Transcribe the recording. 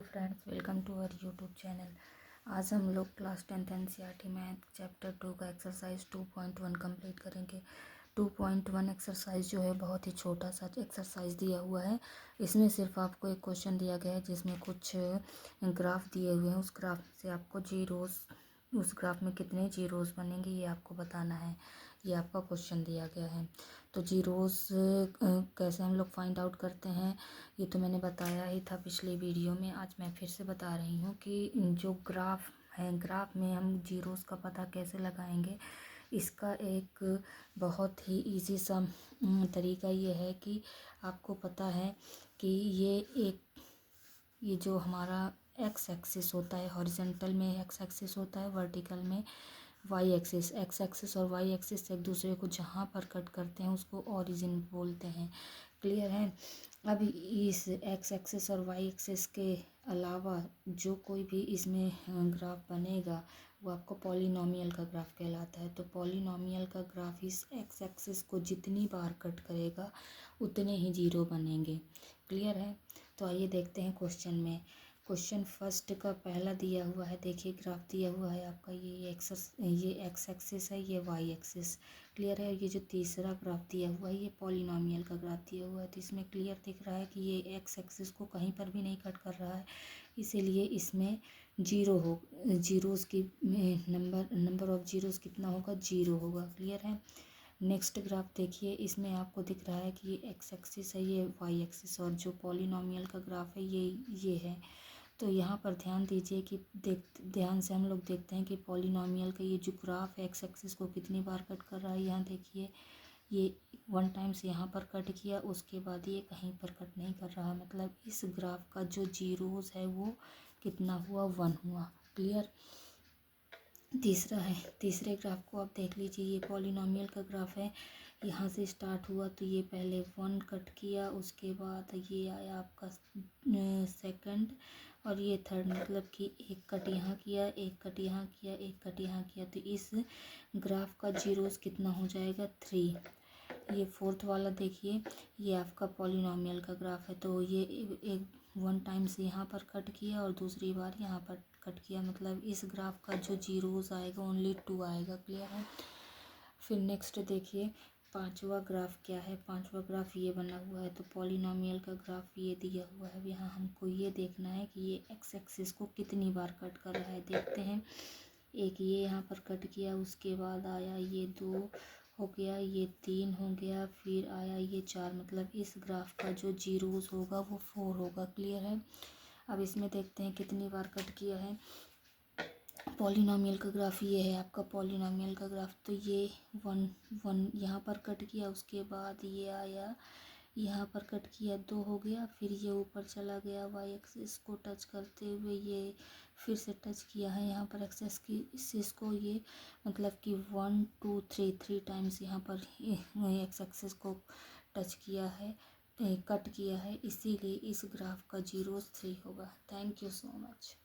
Friends, welcome to our YouTube channel. आज हम लोग class 10th NCERT math chapter 2 का एक्सरसाइज 2.1 कंप्लीट करेंगे। 2.1 एक्सरसाइज जो है बहुत ही छोटा सा एक्सरसाइज दिया हुआ है। इसमें सिर्फ आपको एक क्वेश्चन दिया गया है जिसमें कुछ ग्राफ दिए हुए हैं। उस ग्राफ से आपको जीरोस, उस ग्राफ में कितने जीरोस बनेंगे ये आपको बताना है। ये आपका क्वेश्चन दिया गया है। तो जीरोस कैसे हम लोग फाइंड आउट करते हैं ये तो मैंने बताया ही था पिछले वीडियो में। आज मैं फिर से बता रही हूँ कि जो ग्राफ है, ग्राफ में हम जीरोस का पता कैसे लगाएंगे। इसका एक बहुत ही इजी सा तरीका ये है कि आपको पता है कि ये जो हमारा एक्स एक्सिस होता है, हॉरिजॉन्टल में एक्स एक्सिस होता है, वर्टिकल में वाई एक्सिस। एक्स एक्सिस और वाई एक्सिस एक दूसरे को जहाँ पर कट करते हैं उसको ओरिजिन बोलते हैं। क्लियर है। अब इस एक्स एक्सिस और वाई एक्सिस के अलावा जो कोई भी इसमें ग्राफ बनेगा वो आपको पॉलिनॉमियल का ग्राफ कहलाता है। तो पॉलिनॉमियल का ग्राफ इस एक्स एक्सिस को जितनी बार कट करेगा उतने ही जीरो बनेंगे। क्लियर है। तो आइए देखते हैं क्वेश्चन में। क्वेश्चन फर्स्ट का पहला दिया हुआ है, देखिए ग्राफ दिया हुआ है आपका, ये एक्स एक्सिस है, ये वाई एक्सिस। क्लियर है। ये जो तीसरा ग्राफ दिया हुआ है ये पॉलिनॉमियल का ग्राफ दिया हुआ है। तो इसमें क्लियर दिख रहा है कि ये एक्स एक्सिस को कहीं पर भी नहीं कट कर रहा है, इसीलिए इसमें जीरो हो, जीरोस की नंबर ऑफ जीरोस कितना होगा, जीरो होगा। क्लियर है। नेक्स्ट ग्राफ देखिए, इसमें आपको दिख रहा है कि ये एक्स एक्सिस है, ये वाई एक्सिस, और जो पॉलिनॉमियल का ग्राफ है ये है। तो यहाँ पर ध्यान दीजिए कि ध्यान से हम लोग देखते हैं कि पॉलिनॉमियल का ये जो ग्राफ है एक्स एक्सिस को कितनी बार कट कर रहा है। यहाँ देखिए ये वन टाइम्स यहाँ पर कट किया, उसके बाद ये कहीं पर कट नहीं कर रहा, मतलब इस ग्राफ का जो जीरोस है वो कितना हुआ, 1 हुआ। क्लियर। तीसरा है, तीसरे ग्राफ को आप देख लीजिए, ये पॉलिनॉमियल का ग्राफ है। यहाँ से स्टार्ट हुआ तो ये पहले 1 कट किया, उसके बाद ये आया आपका सेकंड, और ये थर्ड, मतलब कि एक कट यहाँ किया, एक कट यहाँ किया, एक कट यहाँ किया। तो इस ग्राफ का जीरोस कितना हो जाएगा, 3। ये फोर्थ वाला देखिए, ये आपका पॉलिनॉमियल का ग्राफ है। तो ये एक 1 टाइम्स यहाँ पर कट किया और दूसरी बार यहाँ पर कट किया, मतलब इस ग्राफ का जो जीरोस आएगा ओनली 2 आएगा। क्लियर है। फिर नेक्स्ट देखिए पांचवा ग्राफ क्या है। पांचवा ग्राफ ये बना हुआ है। तो पॉलिनॉमियल का ग्राफ ये दिया हुआ है। अब यहाँ हमको ये देखना है कि ये एक्स एक्सिस को कितनी बार कट कर रहा है। देखते हैं, एक ये यहाँ पर कट किया, उसके बाद आया ये 2 हो गया, ये 3 हो गया, फिर आया ये 4, मतलब इस ग्राफ का जो जीरोस होगा वो 4 होगा। क्लियर है। अब इसमें देखते हैं कितनी बार कट किया है। पॉलिनॉमियल का ग्राफ ये है आपका पॉलिनॉमियल का ग्राफ। तो ये 1 यहाँ पर कट किया, उसके बाद ये आया यहाँ पर कट किया, 2 हो गया, फिर ये ऊपर चला गया वाई एक्सिस को टच करते हुए, ये फिर से टच किया है यहाँ पर एक्सिस की एक्सिस को, ये मतलब कि 1 2 3 टाइम्स यहाँ पर एक्स एक्सिस को टच किया है, कट किया है, इसीलिए इस ग्राफ का जीरोस 3 होगा। Thank you so much.